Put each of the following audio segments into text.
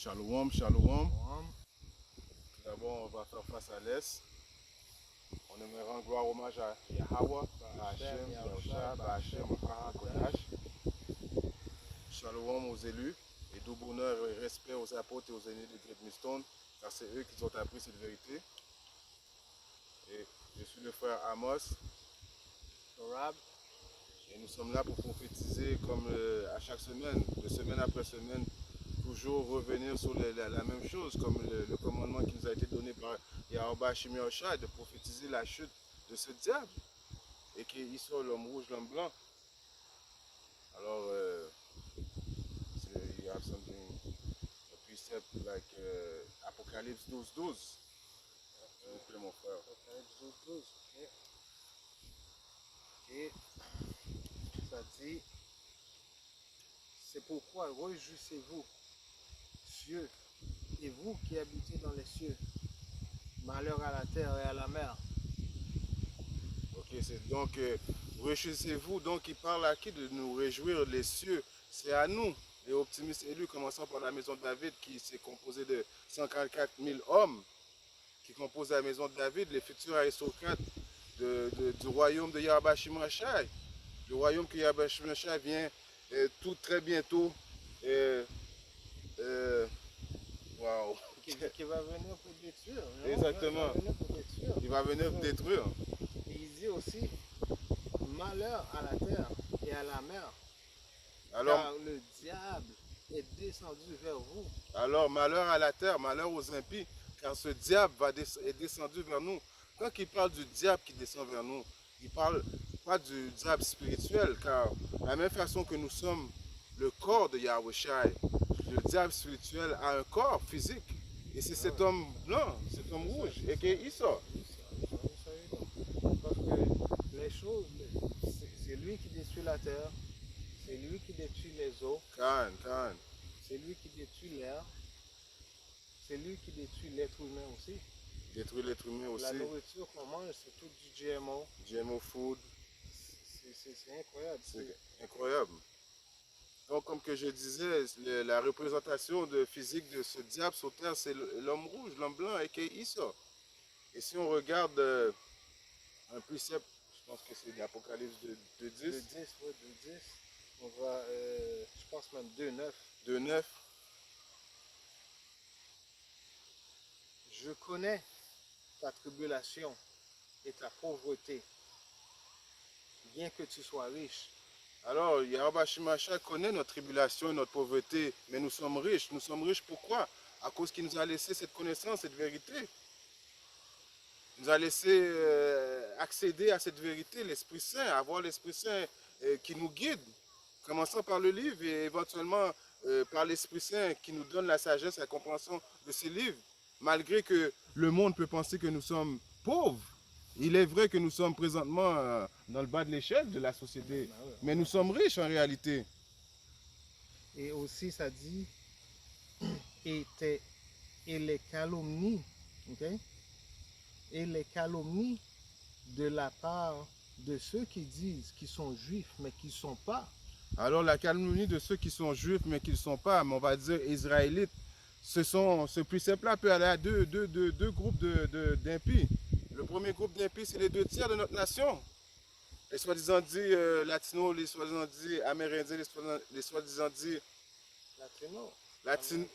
Shalom, shalom. Shalom. Tout d'abord, on va faire face à l'Est. On aimerait rendre gloire hommage à Yahweh, Hachem, Yahusha, Hachem, Kodash. Shalom aux élus et doux bonheur et respect aux apôtres et aux aînés de Great Millstone, car c'est eux qui ont appris cette vérité. Et je suis le frère Amos. Rab. Et nous sommes là pour prophétiser comme à chaque semaine, de semaine après semaine, toujours revenir sur la même chose, comme le commandement qui nous a été donné par Yahweh Hashim Yahushua, de prophétiser la chute de ce diable et qu'il soit l'homme rouge, l'homme blanc. Alors, you have something, a precept like Apocalypse 12:12. S'il vous plaît, mon frère. Apocalypse 12, ok. Ok. Ça dit, c'est pourquoi réjouissez-vous, cieux, et vous qui habitez dans les cieux, malheur à la terre et à la mer. Ok, c'est donc, réjouissez-vous, donc il parle à qui de nous réjouir les cieux? C'est à nous, les optimistes élus, commençant par la maison de David, qui s'est composée de 144 000 hommes, qui composent la maison de David, les futurs aristocrates du royaume de Yahweh Shimashai. Le royaume que Yahweh Shimashai vient tout très bientôt. Wow. Qui va venir pour détruire. Exactement. Il va venir pour détruire. Et il dit aussi, malheur à la terre et à la mer. Alors, car le diable est descendu vers vous. Alors, malheur à la terre, malheur aux impies, car ce diable est descendu vers nous. Quand il parle du diable qui descend vers nous, il ne parle pas du diable spirituel, car de la même façon que nous sommes le corps de Yahweh Shai, le diable spirituel a un corps physique. Et c'est cet homme blanc, cet homme rouge, et qu'il sort. Parce que les choses, c'est lui qui détruit la terre, c'est lui qui détruit les eaux, c'est lui qui détruit l'air, c'est lui qui détruit l'être humain aussi. Détruit l'être humain aussi. La nourriture qu'on mange, c'est tout du GMO. GMO food. C'est incroyable. C'est incroyable. Donc, comme que je disais, la représentation physique de ce diable sur terre, c'est l'homme rouge, l'homme blanc, et qu'il sort. Et si on regarde un précepte, je pense que c'est l'Apocalypse de 10. De 10, oui, de 10. On va, je pense même 2,9. 2,9. Je connais ta tribulation et ta pauvreté, bien que tu sois riche. Alors, Yahweh Shimashai connaît notre tribulation et notre pauvreté, mais nous sommes riches. Nous sommes riches pourquoi? À cause qu'il nous a laissé cette connaissance, cette vérité. Il nous a laissé accéder à cette vérité, l'Esprit Saint, avoir l'Esprit Saint qui nous guide, commençant par le livre et éventuellement par l'Esprit Saint qui nous donne la sagesse, la compréhension de ces livres. Malgré que le monde peut penser que nous sommes pauvres, il est vrai que nous sommes présentement dans le bas de l'échelle de la société, mais nous sommes riches en réalité. Et aussi, ça dit, et les calomnies, ok? Et les calomnies de la part de ceux qui disent qu'ils sont juifs, mais qui ne sont pas. Alors la calomnie de ceux qui sont juifs, mais qui ne sont pas, mais on va dire israélites, ce précepte-là peut aller à deux groupes d'impies. Le premier groupe d'impies, c'est les 2 tiers de notre nation. Les soi-disant dit latinos, les soi-disant dit amérindiens, les soi-disant dit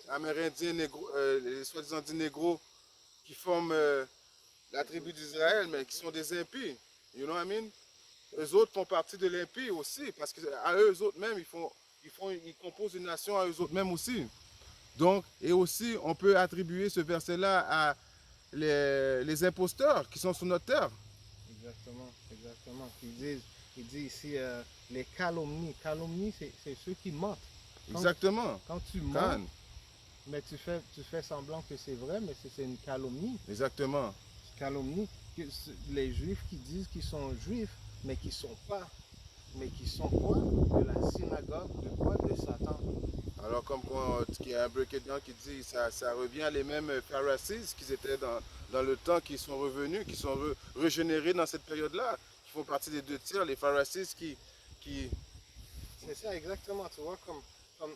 amérindiens, les soi-disant dit négros, qui forment la tribu d'Israël, mais qui sont des impies. You know what I mean? Eux autres font partie de l'impie aussi, parce qu'à eux autres mêmes, ils composent une nation à eux autres mêmes aussi. Donc, et aussi, on peut attribuer ce verset-là à les imposteurs qui sont sur notre terre. Exactement, exactement. Il dit ici les calomnies. Calomnies, c'est ceux qui mentent. Exactement. Quand tu mens, mais tu fais semblant que c'est vrai, mais c'est une calomnie. Exactement. Calomnie. Les juifs qui disent qu'ils sont juifs, mais qui ne sont pas. Mais qui sont quoi? De la synagogue de quoi? De Satan. Alors, comme il y a un breakdown qui dit ça revient à les mêmes Pharisees qui étaient dans le temps, qui sont revenus, qui sont régénérés dans cette période-là, qui font partie des 2 tiers, les Pharisees qui... C'est ça, exactement. Tu vois, comme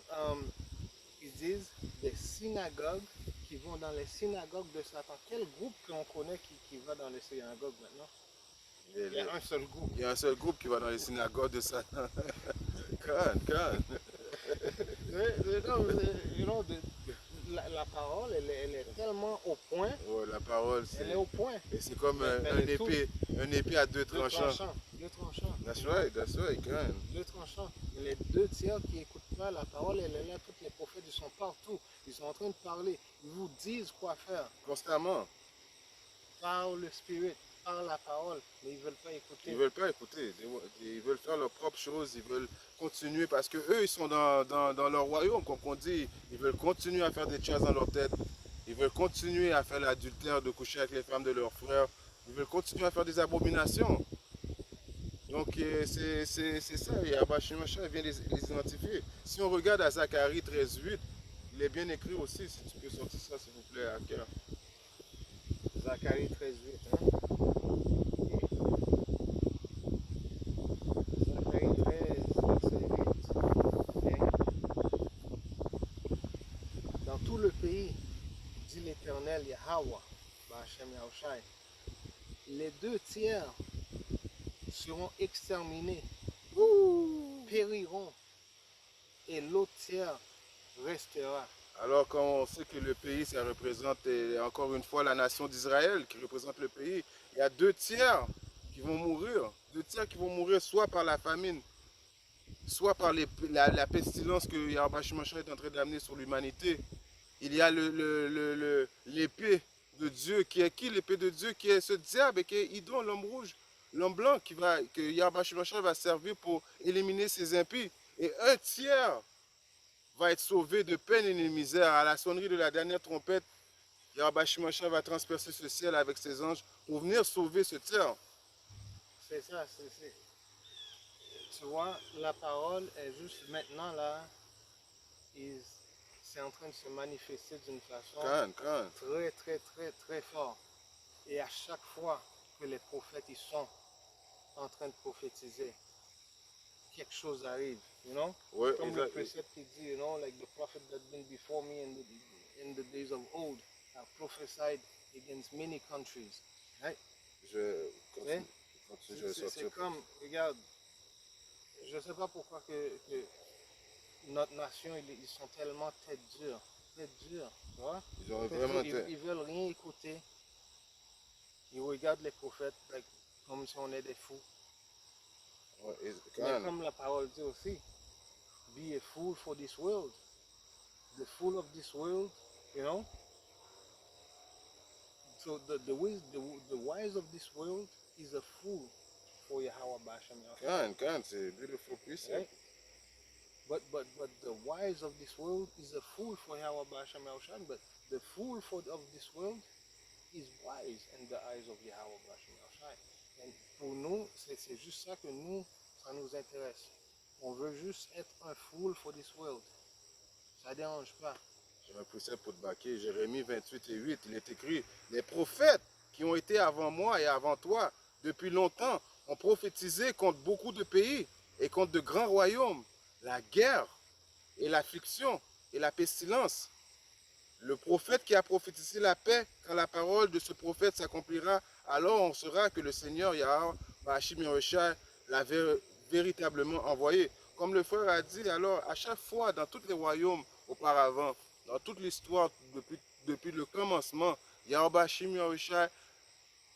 ils disent, des synagogues qui vont dans les synagogues de Satan. Quel groupe qu'on connaît qui va dans les synagogues maintenant? Il y a un seul groupe. Il y a un seul groupe qui va dans les synagogues de Satan. Cannes. You know, la parole, elle est tellement au point. Ouais, la parole, Elle est au point. et c'est comme Mais un épée à deux tranchants. Deux tranchants. That's right, Cannes. Deux tranchants. Et les deux tiers qui n'écoutent pas la parole, elle est là. Tous les prophètes, ils sont partout. Ils sont en train de parler. Ils vous disent quoi faire. Constamment. Par le spirit, par la parole. Mais ils ne veulent pas écouter. Ils ne veulent pas écouter. Ils veulent faire leurs propres choses. Ils veulent continuer parce que eux, ils sont dans leur royaume, comme on dit. Ils veulent continuer à faire des choses dans leur tête. Ils veulent continuer à faire l'adultère, de coucher avec les femmes de leurs frères. Ils veulent continuer à faire des abominations. Donc c'est ça, et Yahweh Shemashah vient les identifier. Si on regarde à Zacharie 13:8, il est bien écrit aussi, si tu peux sortir ça s'il vous plaît, à cœur. Zacharie 13:8. Hein? Zacharie 13, verset 8. Okay. Dans tout le pays, dit l'Éternel Yahweh, Ba'Hashem Yahushai, les deux tiers seront exterminés, périront, et l'autre tiers restera. Alors quand on sait que le pays, ça représente encore une fois la nation d'Israël, qui représente le pays, il y a deux tiers qui vont mourir. Deux tiers qui vont mourir soit par la famine, soit par la pestilence que Yahweh Shemashah est en train d'amener sur l'humanité. Il y a l'épée de Dieu, qui est qui? L'épée de Dieu, qui est ce diable, et qui est Idon, l'homme rouge, l'homme blanc, que Yahweh Shemashah va servir pour éliminer ses impies. Et un tiers va être sauvé de peine et de misère. À la sonnerie de la dernière trompette, Yahweh Shemashah va transpercer ce ciel avec ses anges pour venir sauver ce tiers. C'est ça, tu vois, la parole est juste maintenant là, c'est en train de se manifester d'une façon très, très, très, très forte. Et à chaque fois que les prophètes ils sont en train de prophétiser, quelque chose arrive, you know? Ouais, comme le précepte qui dit, you know, like the prophet that been before me in the days of old, have prophesied against many countries, right? C'est comme, regarde, je ne sais pas pourquoi que notre nation, ils sont tellement tête dure, tu vois? Ils veulent rien écouter. Ils regardent les prophètes like, comme si on est des fous. Mais comme la parole dit aussi, be a fool for this world. The fool of this world, you know? So the wise of this world is a fool for Yahweh Ba'Hashem. C'est beautiful precept. Right? But the wise of this world is a fool for Yahweh Ba'Hashem Yahushua. But the fool of this world is wise in the eyes of Yahweh Ba'Hashem Yahushua. Et pour nous, c'est juste ça que nous, ça nous intéresse. On veut juste être un fool for this world. Ça ne dérange pas. J'ai un précepte pour te baquer, Jérémie 28:8, il est écrit, les prophètes qui ont été avant moi et avant toi, depuis longtemps, ont prophétisé contre beaucoup de pays et contre de grands royaumes, la guerre et l'affliction et la pestilence. Le prophète qui a prophétisé la paix, quand la parole de ce prophète s'accomplira, alors on saura que le Seigneur Yahweh Ba'Hashem Yahushua l'avait véritablement envoyé. Comme le frère a dit, alors à chaque fois dans tous les royaumes auparavant, dans toute l'histoire depuis le commencement, Yahweh Ba'Hashem Yahushua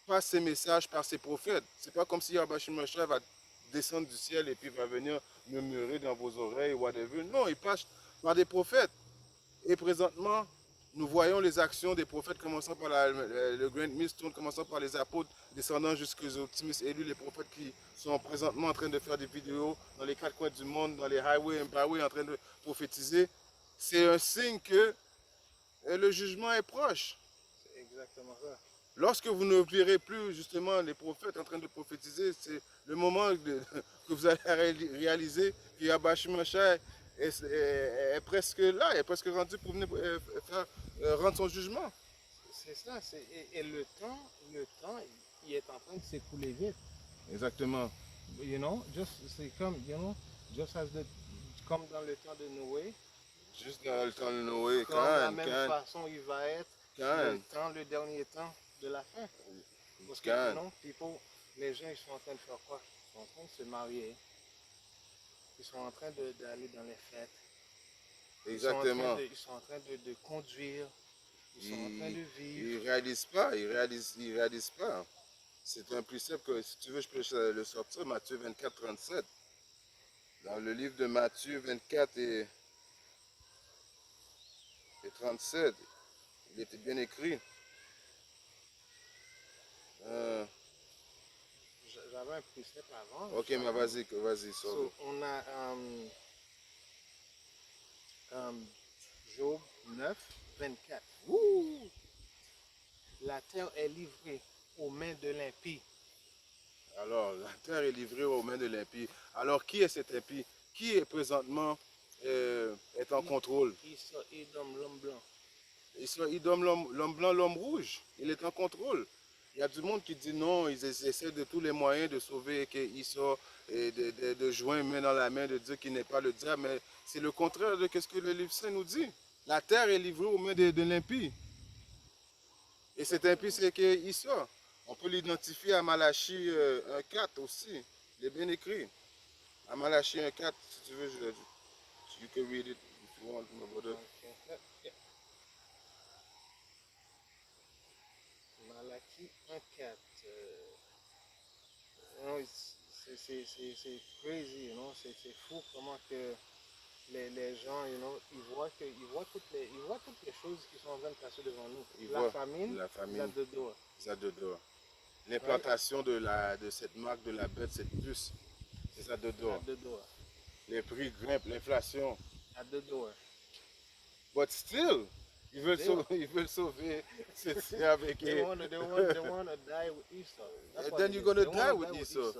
passe ses messages par ses prophètes. C'est pas comme si Yahweh Ba'Hashem Yahushua va descendre du ciel et puis va venir murmurer dans vos oreilles, whatever. Non, il passe par des prophètes. Et présentement, nous voyons les actions des prophètes, commençant par le Grand Millstone, commençant par les apôtres, descendant jusqu'aux optimistes élus, les prophètes qui sont présentement en train de faire des vidéos dans les quatre coins du monde, dans les highways et byways, en train de prophétiser. C'est un signe que le jugement est proche. C'est exactement ça. Lorsque vous ne verrez plus justement les prophètes en train de prophétiser, c'est le moment que vous allez réaliser que Yahweh Shemashah est presque là, est presque rendu pour venir rendre son jugement. C'est ça, et le temps, il est en train de s'écouler vite. Exactement. You know, c'est comme, you know, just as comme dans le temps de Noé, Juste dans le temps de Noé, Comme la Cannes, même Cannes, façon, il va être le dernier temps de la fin. Parce que Cannes. non, les gens, ils sont en train de faire quoi? Ils sont en train de se marier. Ils sont en train d'aller dans les fêtes. Exactement. Ils sont en train de conduire. Ils sont en train de vivre. Ils réalisent pas, ils réalisent pas. C'est un précepte que, si tu veux, je peux le sortir, Matthieu 24, 37. Dans le livre de Matthieu 24 et 37, il était bien écrit. J'avais un précepte avant. Ok, mais vas-y, sors. On a Job 9, 24. Ouh! La terre est livrée aux mains de l'impie. Alors, la terre est livrée aux mains de l'impie. Alors, qui est cet impie? Qui est présentement est en contrôle? Edom, l'homme blanc. Idom, l'homme blanc, l'homme rouge, il est en contrôle. Il y a du monde qui dit non, ils essaient de tous les moyens de sauver Issa et de joindre main dans la main, de dire qu'il n'est pas le diable, mais c'est le contraire de ce que le livre saint nous dit. La terre est livrée aux mains de l'impie. Et cet impie, c'est Issa. On peut l'identifier à Malachie 1,4 aussi. Il est bien écrit. À Malachie 1,4, si tu veux, you can read it if you want, my brother. Okay. Malachie 1,4. C'est crazy, you know? C'est fou comment que les gens, you know, ils voient toutes les choses qui sont en train de passer devant nous. La famine, ça de dehors. L'implantation de cette marque de la bête, cette puce, c'est ça de dehors. Les prix grimpent, l'inflation. But still, ils veulent sauver avec They want to die with Esau. That's And what then it you're is. gonna They die wanna with Esau.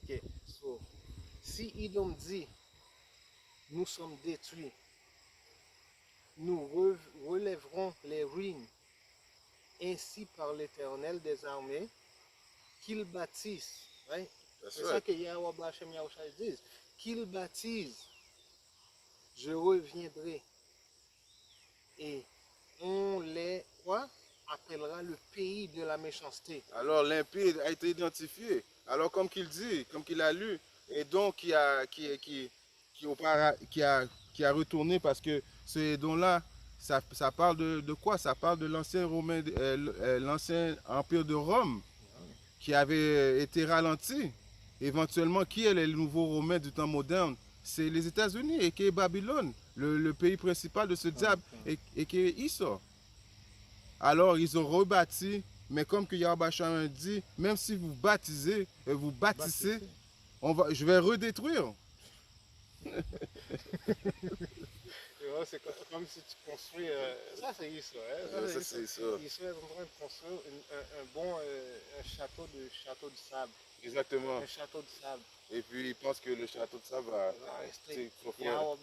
Ok, so, si Edom dit, nous sommes détruits, nous relèverons les ruines, ainsi par l'Éternel des armées, qu'ils bâtissent. Right? C'est ça que Yahweh Bachem Yahushua dit. Qu'ils bâtissent, je reviendrai. Et on les appellera le pays de la méchanceté. Alors l'impie a été identifié. Alors comme qu'il dit, comme qu'il a lu, et donc qui a retourné parce que ce don-là, ça parle de quoi? Ça parle de l'ancien Romain, l'ancien empire de Rome qui avait été ralenti. Éventuellement, qui est le nouveau Romain du temps moderne? C'est les États-Unis et qui est Babylone, le pays principal de ce diable et qui est Issa. Alors ils ont rebâti, mais comme que Yahweh Shah dit, même si vous baptisez, bâtissez, je vais redétruire. C'est comme si tu construis. Ça, c'est Issa. Ça, c'est Issa. Issa est en train de construire un château de sable. Exactement. Un château de sable. Et puis il pense que le château de sable va rester profond.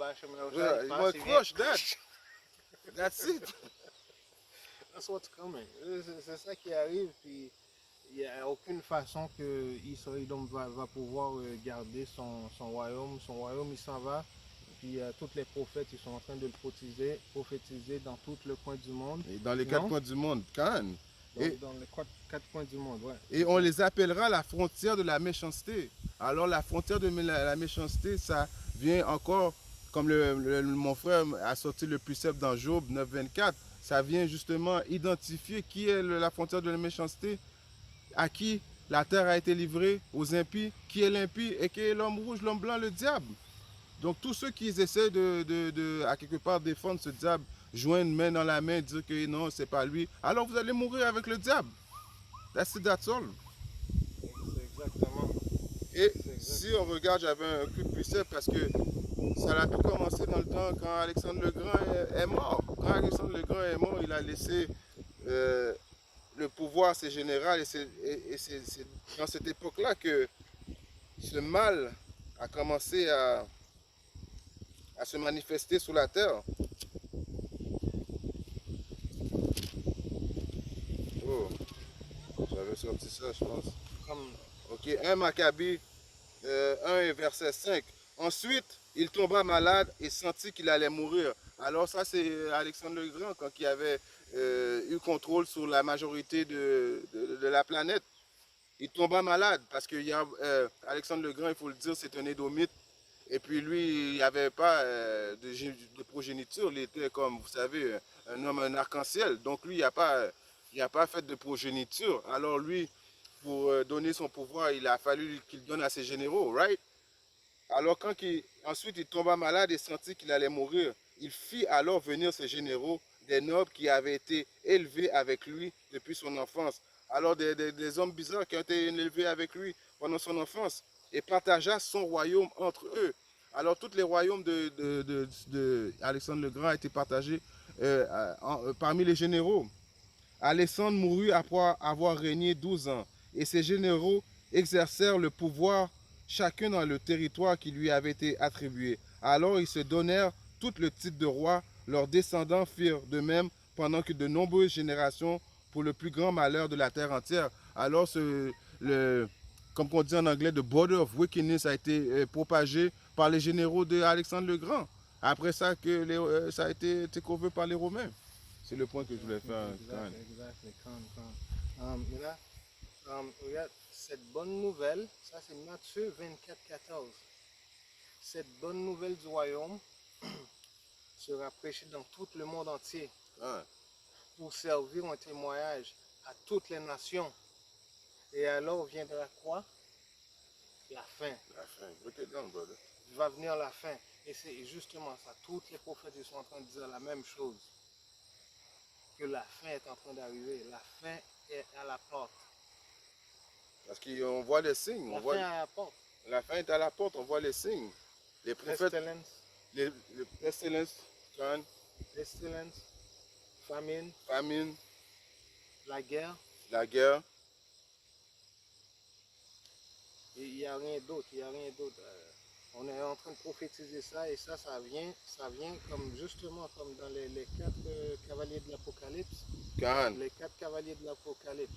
Il va crush that. That's it. That's what's coming. C'est ça qui arrive. Puis il n'y a aucune façon que Edom va pouvoir garder son royaume. Son royaume, il s'en va. Puis tous les prophètes, ils sont en train de le prophétiser dans tout le coin du monde. Et dans les quatre coins du monde, Cannes. Dans les quatre coins du monde, ouais. Et on les appellera la frontière de la méchanceté. Alors la frontière de la méchanceté, ça vient encore, comme mon frère a sorti le précepte dans Job 9, 24, ça vient justement identifier qui est la frontière de la méchanceté, à qui la terre a été livrée, aux impies, qui est l'impie et qui est l'homme rouge, l'homme blanc, le diable. Donc tous ceux qui essaient à quelque part défendre ce diable, joindre main dans la main, dire que non, c'est pas lui, alors vous allez mourir avec le diable. That's all. C'est exactement. Et si on regarde, j'avais un coup de précepte parce que ça a tout commencé dans le temps quand Alexandre le Grand est mort. Quand Alexandre le Grand est mort, il a laissé le pouvoir à ses généraux et c'est dans cette époque-là que ce mal a commencé à se manifester sur la terre. Oh, j'avais sorti ça, je pense. Ok, 1 Maccabée 1 et verset 5. Ensuite, il tomba malade et sentit qu'il allait mourir. Alors ça, c'est Alexandre le Grand quand il avait eu contrôle sur la majorité de la planète. Il tomba malade parce que Alexandre le Grand, il faut le dire, c'est un édomite. Et puis lui, il n'y avait pas de progéniture. Il était comme, vous savez, un homme, un arc-en-ciel. Donc lui, il n'a pas fait de progéniture. Alors lui, pour donner son pouvoir, il a fallu qu'il donne à ses généraux, right? Alors ensuite il tomba malade et sentit qu'il allait mourir, il fit alors venir ses généraux, des nobles qui avaient été élevés avec lui depuis son enfance. Alors des hommes bizarres qui ont été élevés avec lui pendant son enfance et partagea son royaume entre eux. Alors tous les royaumes de Alexandre le Grand ont été partagés parmi les généraux. Alexandre mourut après avoir régné 12 ans et ses généraux exercèrent le pouvoir chacun dans le territoire qui lui avait été attribué. Alors ils se donnèrent tout le titre de roi, leurs descendants firent de même pendant que de nombreuses générations pour le plus grand malheur de la terre entière. Alors comme on dit en anglais, the border of wickedness a été propagé par les généraux d'Alexandre le Grand. Après ça, ça a été couvert par les Romains. C'est le point que je voulais faire. Exactement. Là, regarde, cette bonne nouvelle, ça c'est Matthieu 24, 14. Cette bonne nouvelle du royaume sera prêchée dans tout le monde entier pour servir un témoignage à toutes les nations. Et alors viendra quoi? La fin. La fin. Break it down, brother. Va venir la fin. Et c'est justement ça. Tous les prophètes ils sont en train de dire la même chose. Que la fin est en train d'arriver. La fin est à la porte. Parce qu'on voit les signes. La fin est à la porte. La fin est à la porte, on voit les signes. Les prophètes. Les pestilence, pestilence, famine, la guerre. La guerre. Il n'y a rien d'autre. On est en train de prophétiser ça et ça vient comme justement comme dans les 4 cavaliers de l'Apocalypse. Les 4 cavaliers de l'Apocalypse.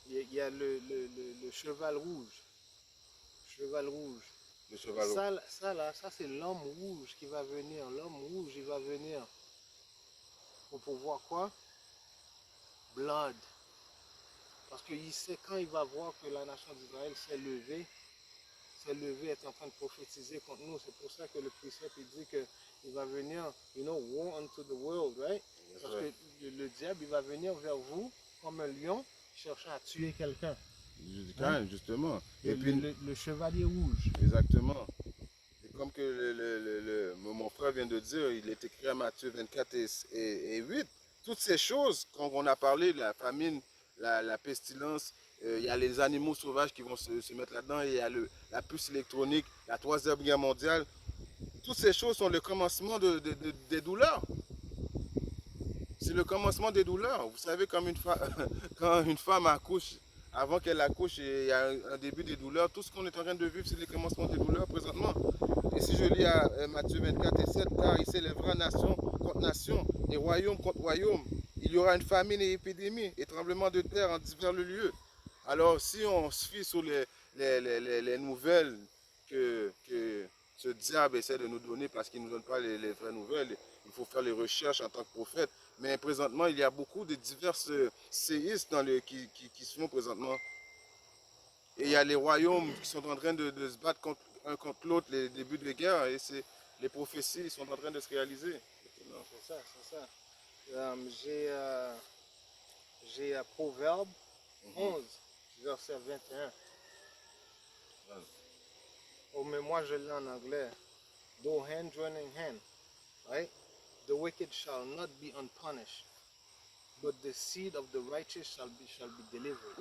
Il y a le cheval rouge. Le cheval rouge. Ça c'est l'homme rouge qui va venir. L'homme rouge, il va venir pour pouvoir quoi? Blood. Parce qu'il sait quand il va voir que la nation d'Israël s'est levée, est en train de prophétiser contre nous. C'est pour ça que le précepte il dit qu'il va venir, war unto the world, right? Parce que le diable, il va venir vers vous comme un lion cherchant à tuer quelqu'un. Justement. Et puis le chevalier rouge. Exactement. Et comme que mon frère vient de dire, il est écrit à Matthieu 24 et 8. Toutes ces choses, quand on a parlé de la famine, la pestilence, il y a les animaux sauvages qui vont se mettre là-dedans, il y a la puce électronique, la troisième guerre mondiale. Toutes ces choses sont le commencement des douleurs. C'est le commencement des douleurs. Vous savez, quand une femme accouche, avant qu'elle accouche, il y a un début des douleurs. Tout ce qu'on est en train de vivre, c'est le commencement des douleurs présentement. Et si je lis à Matthieu 24 et 7, car il s'élèvera nation contre nation et royaume contre royaume. Il y aura une famine et épidémie et tremblement de terre en divers lieux. Alors, si on se fie sur les nouvelles que ce diable essaie de nous donner parce qu'il ne nous donne pas les vraies nouvelles, il faut faire les recherches en tant que prophète. Mais présentement, il y a beaucoup de diverses séismes qui se font présentement. Et il y a les royaumes qui sont en train de se battre un contre l'autre, les débuts de guerre, et les prophéties sont en train de se réaliser. C'est ça. J'ai Proverbe 11, verset 21. Oh, mais moi je lis en anglais. Though hand joining hand, right? The wicked shall not be unpunished, but the seed of the righteous shall be delivered.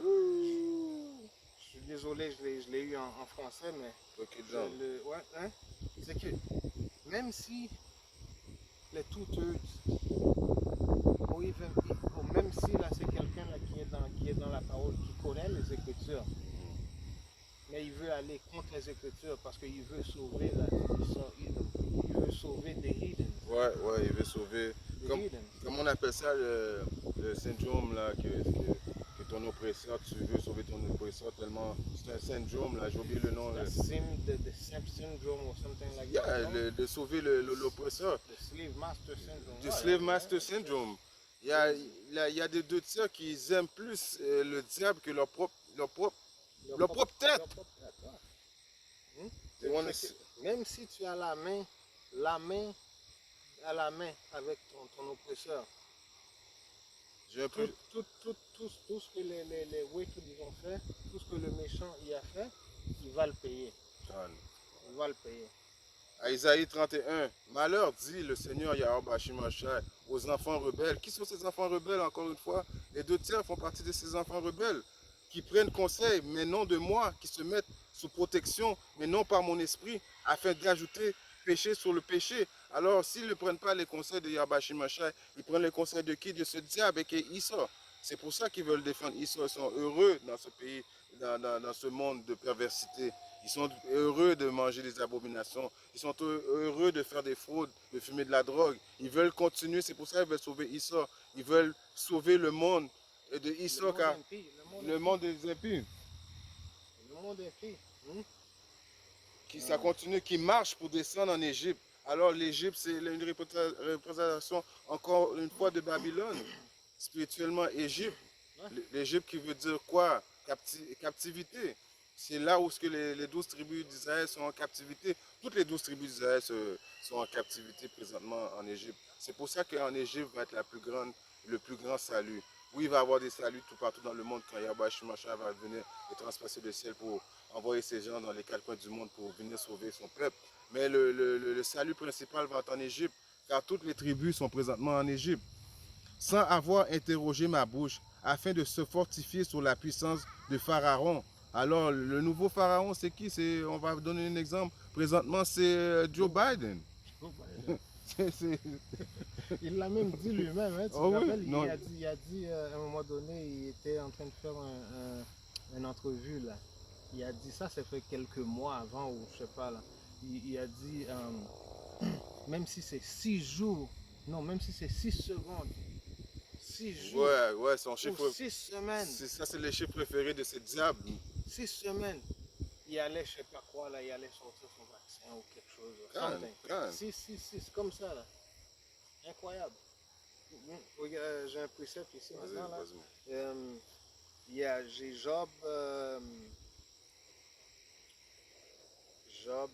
Je suis désolé, je l'ai eu en français, mais c'est que même si les tuteuses, ou même si là c'est quelqu'un là qui est dans la parole, qui connaît les Écritures, mais il veut aller contre les Écritures parce qu'il veut sauver il veut sauver des heathens. Ouais, il veut sauver. Comme on appelle ça le syndrome là que ton oppresseur, tu veux sauver ton oppresseur tellement. C'est un syndrome, là, j'ai oublié le nom. The Simp syndrome or something like Yeah, that. No? de sauver l'oppresseur. The slave master syndrome. Du Ouais, slave ouais, master ouais. syndrome. Il y a des deux tiers qui aiment plus le diable que leur propre tête. Leur propre tête, ouais. Hmm? They wanna Fait que même si tu as la main à la main avec ton oppresseur, J'ai un tout, peu. tout ce que les wicked ils ont fait, tout ce que le méchant y a fait, il va le payer. Il va le payer. À Isaïe 31, malheur dit le Seigneur Yahweh Hashimashai aux enfants rebelles. Qui sont ces enfants rebelles, encore une fois? Les deux tiers font partie de ces enfants rebelles qui prennent conseil, mais non de moi, qui se mettent sous protection, mais non par mon esprit, afin d'ajouter péché sur le péché. Alors, s'ils ne prennent pas les conseils de Yahweh Hashimashai, ils prennent les conseils de qui? De ce diable et qui est Issa. C'est pour ça qu'ils veulent défendre Issa. Ils sont heureux dans ce pays, dans ce monde de perversité. Ils sont heureux de manger des abominations. Ils sont heureux de faire des fraudes, de fumer de la drogue. Ils veulent continuer. C'est pour ça qu'ils veulent sauver Issa. Ils veulent sauver le monde de Issa, car le monde des impies. Le monde impie. Hmm? Ça continue, qui marche pour descendre en Égypte. Alors l'Égypte, c'est une représentation, encore une fois, de Babylone. Spirituellement, Égypte. L'Égypte qui veut dire quoi? Captivité. C'est là où les 12 tribus d'Israël sont en captivité. Toutes les 12 tribus d'Israël sont en captivité présentement en Égypte. C'est pour ça qu'en Égypte va être le plus grand salut. Oui, il va y avoir des saluts tout partout dans le monde quand Yahweh Shemashah va venir et transpasser le ciel pour envoyer ces gens dans les quatre coins du monde pour venir sauver son peuple. Mais le salut principal va être en Égypte, car toutes les tribus sont présentement en Égypte. Sans avoir interrogé ma bouche, afin de se fortifier sur la puissance de Pharaon. Alors, le nouveau Pharaon, c'est qui? On va donner un exemple. Présentement, c'est Joe Biden. Il l'a même dit lui-même, hein, tu te Oh oui, rappelles, non. il a dit à un moment donné, il était en train de faire une entrevue là. Il a dit ça, ça fait quelques mois avant ou je sais pas là. Il a dit, même si c'est 6 jours, non, même si c'est 6 secondes, 6 jours Ouais, son chiffre. ou 6 semaines, Ça, c'est le chiffre préféré de ce diable. 6 semaines, il allait, je sais pas quoi là, il allait sortir son vaccin ou quelque chose. Calme. 6, comme ça là. Incroyable. Regarde, j'ai un précepte ici maintenant là. J'ai Job. Job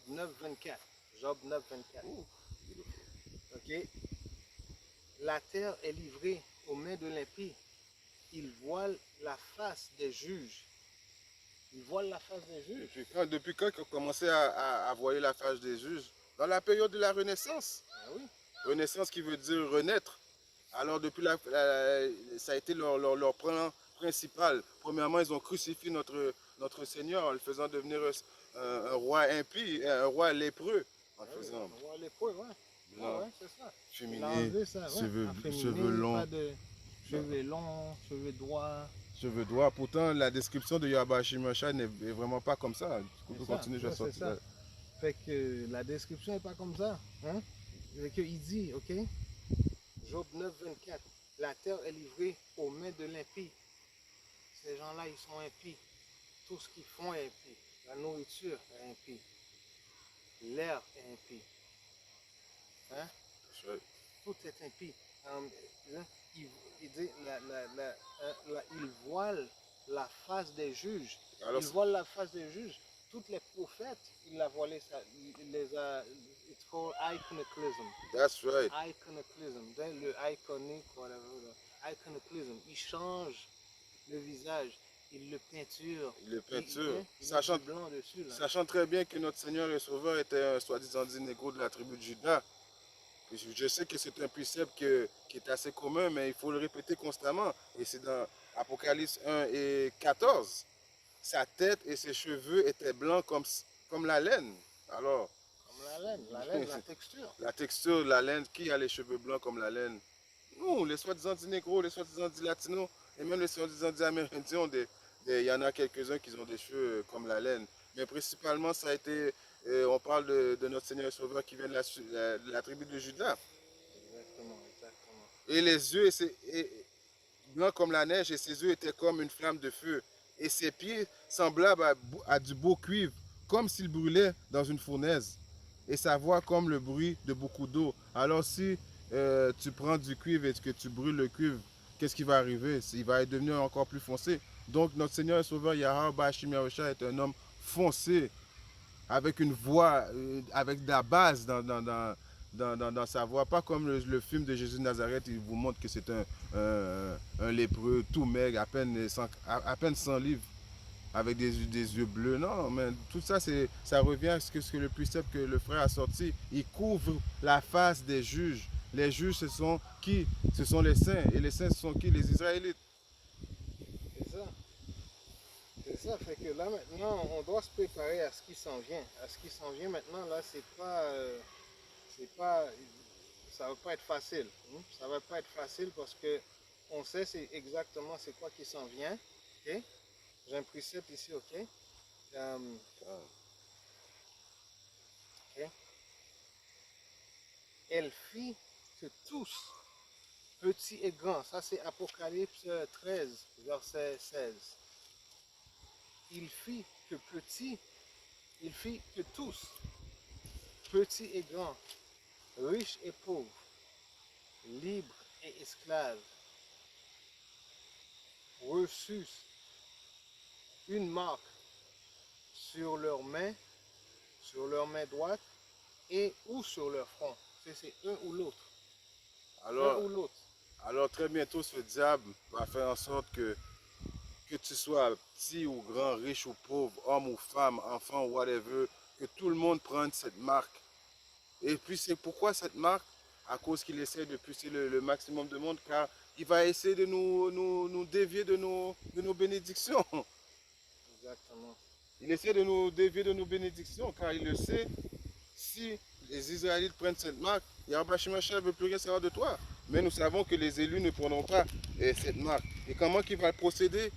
9.24. Job 9.24. Ok. La terre est livrée aux mains de l'impie. Il voile la face des juges. Il voile la face des juges. Depuis quand qu'on a commencé à voiler la face des juges? Dans la période de la Renaissance. Ah oui. Renaissance qui veut dire renaître. Alors depuis ça a été leur plan principal. Premièrement, ils ont crucifié notre Seigneur en le faisant devenir un roi impie, un roi lépreux. En le faisant. Un roi lépreux, ouais. Blanc, Ouais, c'est ça. féminin, Il a enlevé ça, ouais. cheveux longs. Pas de cheveux longs, cheveux droits. Cheveux droits. Pourtant, la description de Yahweh Shemashah n'est vraiment pas comme ça. Tu peux continuer, je vais c'est ça. Fait que la description n'est pas comme ça. Hein? Fait que il dit, ok, Job 9.24, la terre est livrée aux mains de l'impie. Ces gens-là, ils sont impies. Tout ce qu'ils font est impie. La nourriture est impie. L'air est impie. Hein? Tout est impie. Il dit, il voile la face des juges. Alors, Il voile la face des juges. Toutes les prophètes, il a voilé ça. Il les a. It's called iconoclasm. That's right. Iconoclasm. Le iconique, whatever. Iconoclasm. Il change le visage. Il le peinture. Il met du blanc dessus, là. Sachant très bien que notre Seigneur et Sauveur était un soi-disant dit négro de la tribu de Juda. Je sais que c'est un précepte qui est assez commun, mais il faut le répéter constamment. Et c'est dans Apocalypse 1 et 14. Sa tête et ses cheveux étaient blancs comme la laine. Alors, comme la laine, la texture. La texture de la laine, qui a les cheveux blancs comme la laine? Nous, les soi-disant dit négros, les soi-disant dit latinos, et même les soi-disant dit amérindiens, il y en a quelques-uns qui ont des cheveux comme la laine. Mais principalement, ça a été, on parle de notre Seigneur et Sauveur qui vient de la tribu de Juda. Exactement. Et les yeux, blancs comme la neige, et ses yeux étaient comme une flamme de feu. Et ses pieds semblables à du beau cuivre, comme s'il brûlait dans une fournaise. Et sa voix comme le bruit de beaucoup d'eau. Alors si tu prends du cuivre et que tu brûles le cuivre, qu'est-ce qui va arriver? Il va devenir encore plus foncé. Donc notre Seigneur et Sauveur Yahweh Bashim Yahusha est un homme foncé, avec une voix, avec de la base dans sa voix. Pas comme le film de Jésus de Nazareth, il vous montre que c'est un lépreux tout maigre, à peine 100 livres, avec des yeux bleus. Non, mais tout ça, ça revient à ce que le précepte que le frère a sorti. Il couvre la face des juges. Les juges, ce sont qui? Ce sont les saints. Et les saints, ce sont qui? Les Israélites. C'est ça. C'est ça, fait que là maintenant, on doit se préparer à ce qui s'en vient. À ce qui s'en vient maintenant, là, c'est pas, ça va pas être facile. Ça va pas être facile parce que on sait exactement c'est quoi qui s'en vient. Ok? J'ai un précepte ici, ok? Ok? Elle fit que tous, petits et grands, ça c'est Apocalypse 13, verset 16. Il fit que petits, il fit que tous, petits et grands, riches et pauvres, libres et esclaves, reçussent une marque sur leur main droite et ou sur leur front. C'est un ou l'autre. Alors, Un ou l'autre. alors très bientôt, ce diable va faire en sorte que tu sois petit ou grand, riche ou pauvre, homme ou femme, enfant ou whatever, que tout le monde prenne cette marque. Et puis c'est pourquoi cette marque? À cause qu'il essaie de pousser le maximum de monde, car il va essayer de nous dévier de nos bénédictions. Exactement. Il essaie de nous dévier de nos bénédictions, car il le sait, si les Israélites prennent cette marque, Yahweh Shemashah ne veut plus rien savoir de toi. Mais nous savons que les élus ne prendront pas cette marque. Et comment il va procéder?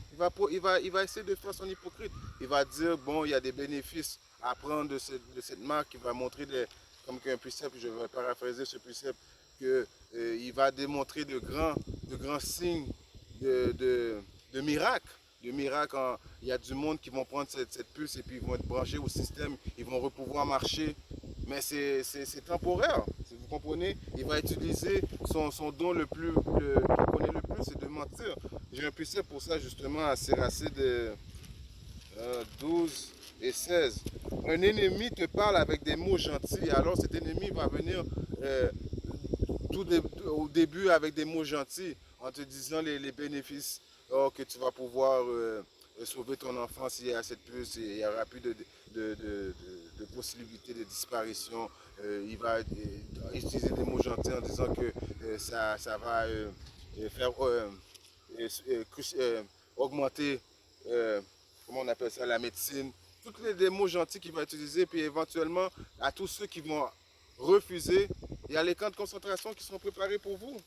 Il va essayer de faire son hypocrite. Il va dire, bon, il y a des bénéfices à prendre de cette marque. Il va montrer, comme un précepte, je vais paraphraser ce précepte, qu'il va démontrer de grands signes de miracles. De miracles, il y a du monde qui vont prendre cette puce et puis ils vont être branchés au système, ils vont pouvoir marcher. Mais c'est temporaire, vous comprenez? Il va utiliser son don qu'il connaît le plus, c'est de mentir. J'ai un précepte pour ça justement à Séracée de 12 et 16. Un ennemi te parle avec des mots gentils, alors cet ennemi va venir au début avec des mots gentils, en te disant les bénéfices que tu vas pouvoir sauver ton enfant s'il y a cette puce, il n'y aura plus de possibilité de disparition. Il va utiliser des mots gentils en disant que ça va faire augmenter, comment on appelle ça, la médecine. Tous les mots gentils qu'il va utiliser, puis éventuellement à tous ceux qui vont refuser, il y a les camps de concentration qui sont préparés pour vous.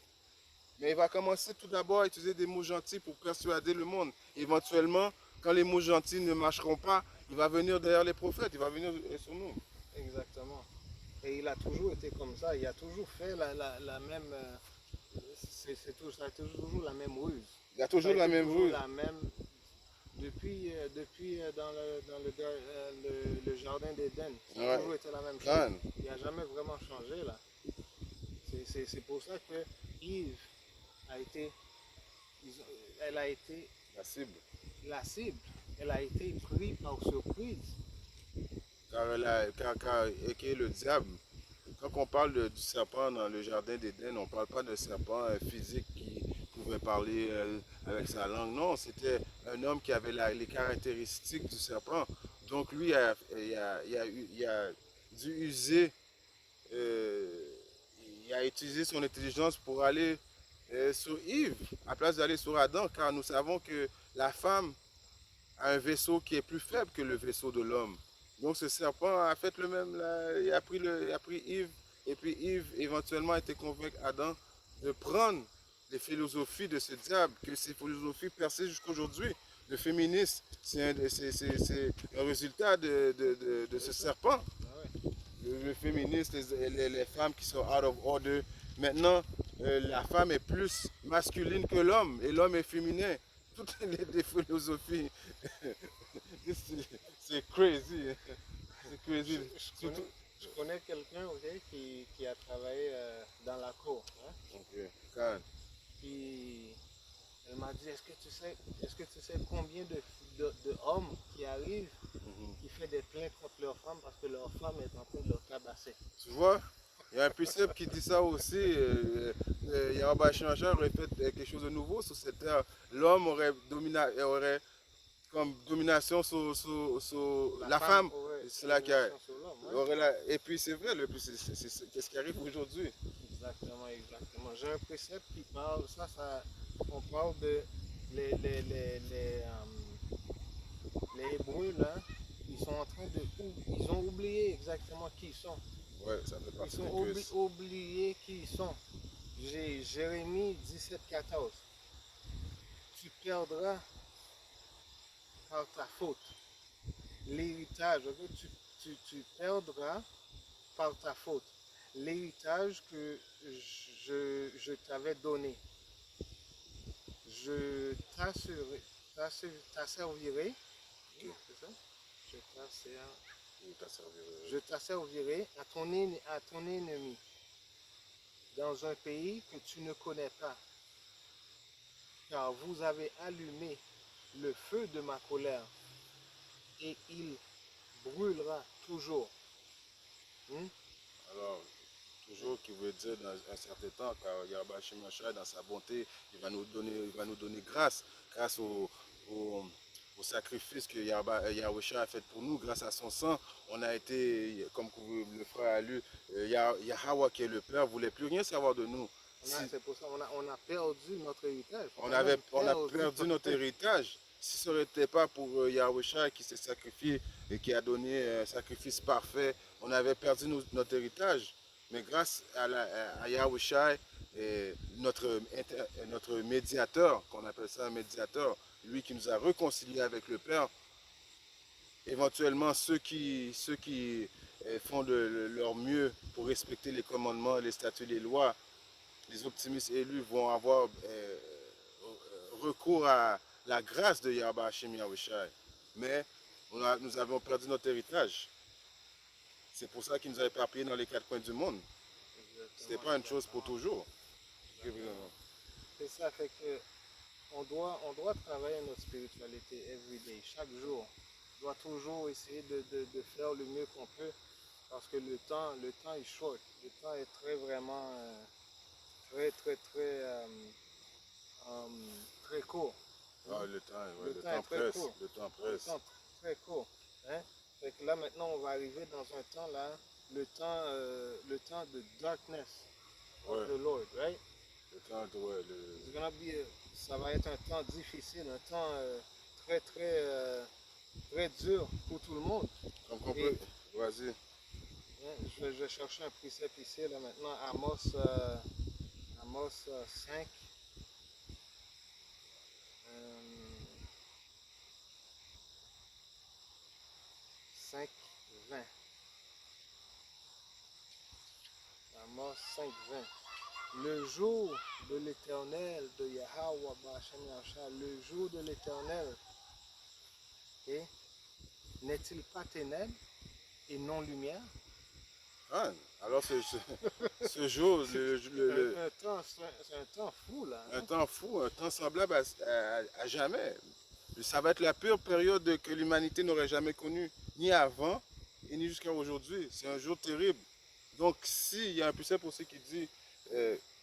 Mais il va commencer tout d'abord à utiliser des mots gentils pour persuader le monde. Éventuellement, quand les mots gentils ne marcheront pas, il va venir derrière les prophètes, il va venir sur nous. Exactement. Et il a toujours été comme ça, il a toujours fait la même... ça a toujours la même ruse. Il y a toujours la même ruse. Depuis dans le jardin d'Éden, ça a toujours été la même chose. Man. Il n'a jamais vraiment changé là. C'est pour ça que Yves elle a été la cible. Elle a été prise par surprise. Car le diable, quand on parle du serpent dans le jardin d'Éden, on ne parle pas d'un serpent physique qui pouvait parler avec sa langue. Non, c'était un homme qui avait les caractéristiques du serpent. Donc lui, il a dû user, il a utilisé son intelligence pour aller sur Yves, à place d'aller sur Adam, car nous savons que la femme a un vaisseau qui est plus faible que le vaisseau de l'homme. Donc ce serpent a fait le même, il a pris Yves, et puis Yves éventuellement a été convaincu Adam de prendre les philosophies de ce diable, que ces philosophies persistent jusqu'aujourd'hui. Le féminisme, c'est un résultat de ce serpent. Le féminisme, les femmes qui sont out of order. Maintenant, la femme est plus masculine que l'homme et l'homme est féminin. Toutes les philosophies, c'est crazy. C'est crazy. Surtout. Je connais quelqu'un, ok, qui a travaillé dans la cour. Hein? Ok, calme. Puis elle m'a dit, est-ce que tu sais combien de hommes qui arrivent, qui font des plaintes contre leur femme parce que leur femme est en train de leur tabasser. Tu vois, il y a un précepte qui dit ça aussi. Yahweh Shemashah aurait fait quelque chose de nouveau sur cette terre. L'homme aurait comme domination sur la femme. aurait C'est là qu'il y a. domination sur l'homme, ouais. Et puis c'est vrai, qu'est-ce qui arrive aujourd'hui? Exactement, exactement. J'ai un précepte qui parle, on parle de les Hébreux, là, ils ont oublié exactement qui ils sont. Ouais, ça fait Ils partie ont des quiz. oublié qui ils sont. J'ai Jérémie 17,14. Tu perdras par ta faute l'héritage. Ok? Tu perdras par ta faute l'héritage que je t'avais donné. Je t'asservirai. Ok. C'est ça? Je t'asservirai. Ou t'as servi, Je t'asservirai à ton ennemi dans un pays que tu ne connais pas, car vous avez allumé le feu de ma colère et il brûlera toujours. Alors, toujours qui veut dire dans un certain temps, car Yahweh Shemashah, dans sa bonté, il va nous donner grâce au sacrifice que Yahweh a fait pour nous. Grâce à son sang, on a été, comme le frère a lu, Yahweh qui est le Père, ne voulait plus rien savoir de nous. C'est pour ça qu'on a perdu notre héritage. On a perdu notre héritage. Si ce n'était pas pour Yahweh qui s'est sacrifié et qui a donné un sacrifice parfait, on avait perdu notre héritage. Mais grâce à Yahweh Shai, notre médiateur, qu'on appelle ça un médiateur, lui qui nous a réconciliés avec le Père, éventuellement ceux qui font de leur mieux pour respecter les commandements, les statuts, les lois, les optimistes élus vont avoir recours à la grâce de Yahweh Hashem Yahweh Shai. Mais nous avons perdu notre héritage. C'est pour ça qu'il nous a éparpillés dans les quatre coins du monde. Ce n'était pas une chose pour toujours. C'est ça, fait que on doit travailler notre spiritualité everyday, chaque jour. On doit toujours essayer de faire le mieux qu'on peut parce que le temps est short. Le temps est très court. Ah, le temps temps est très presse. court. Le temps Le presse. temps très court. Hein? Fait que là maintenant on va arriver dans un temps là, le temps de darkness of the Lord, right? Le temps de, ouais, It's gonna be ça va être un temps difficile, un temps très dur pour tout le monde. Comme qu'on peut. Vas-y. Je vais chercher un précepte ici là maintenant, Amos 5. 5, 20. Amos 5, 20. Le jour de l'éternel, de Yahweh Ba'ashem Yahshua, le jour de l'éternel, okay, n'est-il pas ténèbres et non lumière? Ah, alors ce jour, C'est un temps fou là. un temps fou, un temps semblable à jamais. Ça va être la pire période que l'humanité n'aurait jamais connue, ni avant et ni jusqu'à aujourd'hui. C'est un jour terrible. Donc, s'il y a un puissant pour ceux qui dit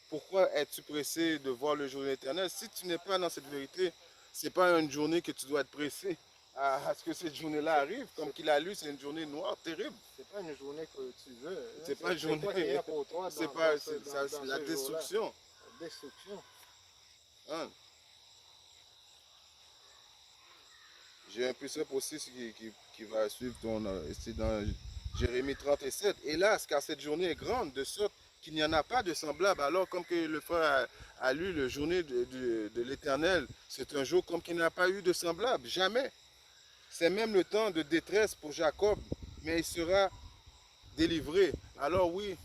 pourquoi es-tu pressé de voir le jour éternel? Si tu n'es pas dans cette vérité, ce n'est pas une journée que tu dois être pressé à ce que cette journée-là arrive. Comme qu'il a lu, c'est une journée noire, terrible. C'est pas une journée que tu veux. Hein? C'est pas une journée. C'est la destruction. La destruction. Hein? J'ai un précepte aussi qui va suivre ici dans Jérémie 37. Hélas, car cette journée est grande, de sorte qu'il n'y en a pas de semblable. Alors, comme que le frère a lu, la journée de l'Éternel, c'est un jour comme qu'il n'y a pas eu de semblable. Jamais. C'est même le temps de détresse pour Jacob, mais il sera délivré. Alors oui,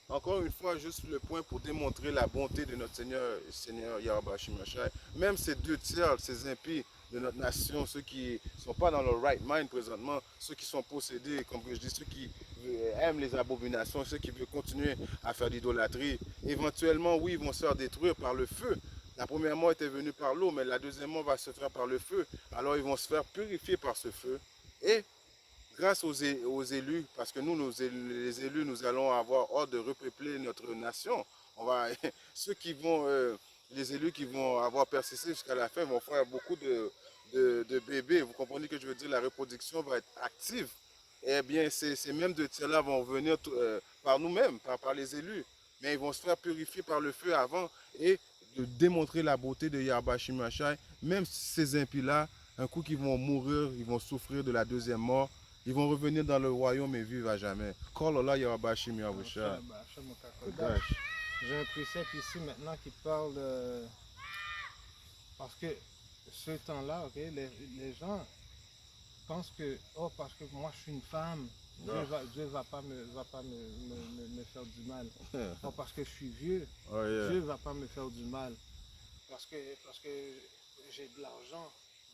Encore une fois, juste le point pour démontrer la bonté de notre Seigneur Yahweh Shimashai. Même ces 2 tiers, ces impies de notre nation, ceux qui ne sont pas dans leur right mind présentement, ceux qui sont possédés, comme je dis, ceux qui aiment les abominations, ceux qui veulent continuer à faire l'idolâtrie, éventuellement, oui, ils vont se faire détruire par le feu. La première mort était venue par l'eau, mais la deuxième mort va se faire par le feu. Alors ils vont se faire purifier par ce feu. Et grâce aux élus, parce que nous, les élus, nous allons avoir hâte de repeupler notre nation. On va, ceux qui vont, les élus qui vont avoir persisté jusqu'à la fin vont faire beaucoup de bébés. Vous comprenez que je veux dire, la reproduction va être active. Eh bien, ces mêmes 2 tiers-là vont venir par nous-mêmes, par les élus. Mais ils vont se faire purifier par le feu avant et de démontrer la beauté de Yahweh Shimashai. Même ces impies-là, un coup qu'ils vont mourir, ils vont souffrir de la deuxième mort. Ils vont revenir dans le royaume et vivre à jamais. Kolola Yarabashim Yahusha. Kodash. J'ai un précepte ici maintenant qui parle parce que ce temps-là, ok, les gens pensent que oh parce que moi je suis une femme, Dieu va pas me faire du mal. Oh parce que je suis vieux, Oh, yeah. Dieu va pas me faire du mal. Parce que j'ai de l'argent,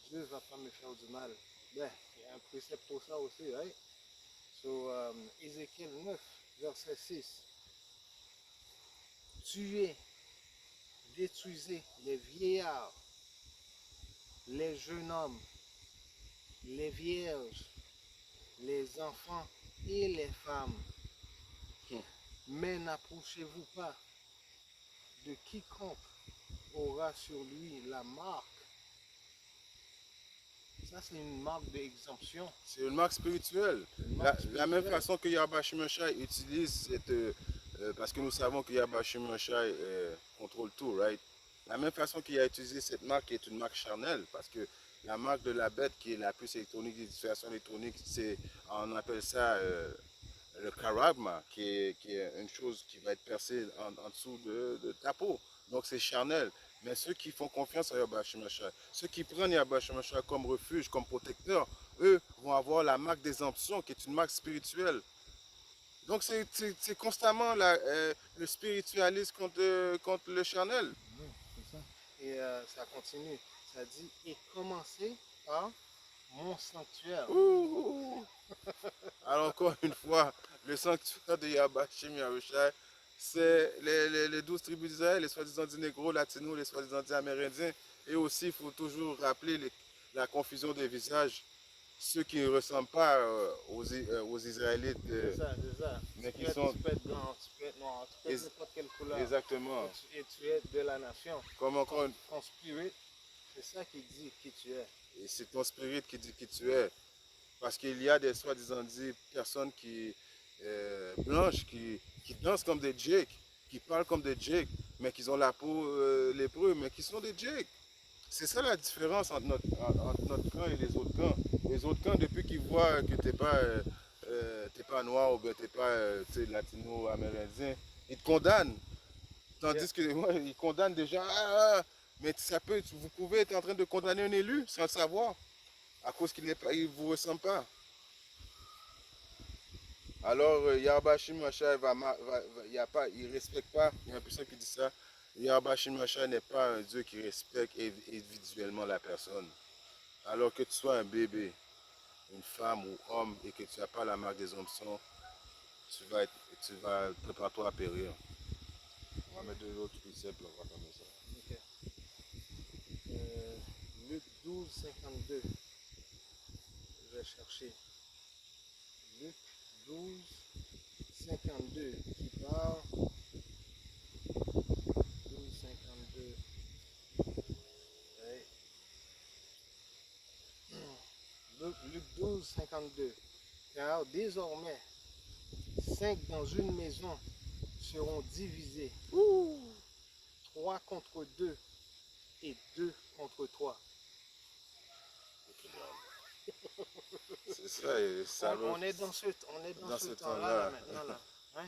Dieu va pas me faire du mal. Ben, il y a un précepte pour ça aussi, right? So, Ézéchiel 9, verset 6. Tuez, détruisez les vieillards, les jeunes hommes, les vierges, les enfants et les femmes. Mais n'approchez-vous pas de quiconque aura sur lui la marque. Ça, c'est une marque d'exemption. C'est une marque spirituelle. La même façon que Yahweh Shimashai utilise cette. Parce que nous savons que Yahweh Shimashai contrôle tout, right? La même façon qu'il a utilisé cette marque qui est une marque charnelle, parce que la marque de la bête qui est la puce électronique, des diffraction électronique, on appelle ça le karagma, qui est une chose qui va être percée en dessous de ta peau. Donc c'est charnel. Mais ceux qui font confiance à Yahweh Shimashai, ceux qui prennent Yahweh Shimashai comme refuge, comme protecteur, eux vont avoir la marque d'exemption, qui est une marque spirituelle. Donc c'est constamment le spiritualisme contre le charnel. C'est ça. Et ça continue. Ça dit, et commencez par mon sanctuaire. Ouh. Alors encore une fois, le sanctuaire de Yahweh Yahushai, c'est les 12 tribus d'Israël, les soi-disant négros, latinos, les soi-disant amérindiens. Et aussi, il faut toujours rappeler la confusion des visages. Ceux qui ne ressemblent pas aux Israélites. C'est ça. Mais qui Tu sont... peux être blanc, tu peux être noir, tu peux être n'importe quelle couleur. Exactement. Et tu es de la nation. Comme encore ton spirit, c'est ça qui dit qui tu es. Et c'est ton spirit qui dit qui tu es. Parce qu'il y a des soi-disant personnes qui blanches qui dansent comme des Jakes, qui parlent comme des Jakes, mais qui ont la peau lépreux, mais qui sont des Jakes. C'est ça la différence entre notre camp et les autres camps. Les autres camps, depuis qu'ils voient que tu n'es pas noir ou bien tu n'es pas latino-amérindien, ils te condamnent. Tandis que ils condamnent déjà. Mais vous pouvez être en train de condamner un élu sans le savoir, à cause qu'il ne vous ressemble pas. Alors, Yahbashim Macha, il ne respecte pas, il y a une personne qui dit ça, Yahbashim Macha n'est pas un Dieu qui respecte individuellement la personne. Alors que tu sois un bébé, une femme ou homme, et que tu n'as pas la marque des omptions, tu vas prépare-toi à périr. On va mettre de l'autre précepte, on va comme ça. Ok. Luc 12, 52. Je vais chercher. Luc 12, 52 qui parle. 12, 52. Ouais. Luc 12, 52. Car désormais, 5 dans une maison seront divisés. 3 contre 2 et 2 contre 3. C'est ça, et ça On est dans ce temps-là maintenant. Là. Hein?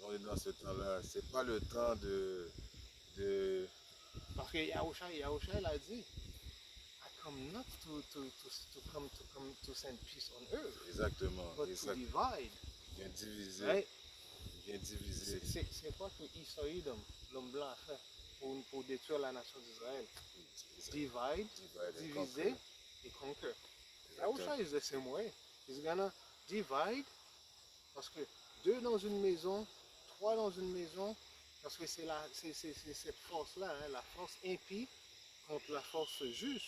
On est dans ce temps-là. C'est pas le temps de... Parce que Yahusha il a dit, I come not to send peace on earth, Exactement. but to divide. Il vient diviser. Right? Il bien divisé. C'est quoi que Isaïe, l'homme blanc, a fait pour détruire la nation d'Israël? Divide, diviser et conquer. Yahusha is the same way. He's gonna divide, parce que deux dans une maison, trois dans une maison, parce que c'est cette force-là, hein, la force impie contre la force juste.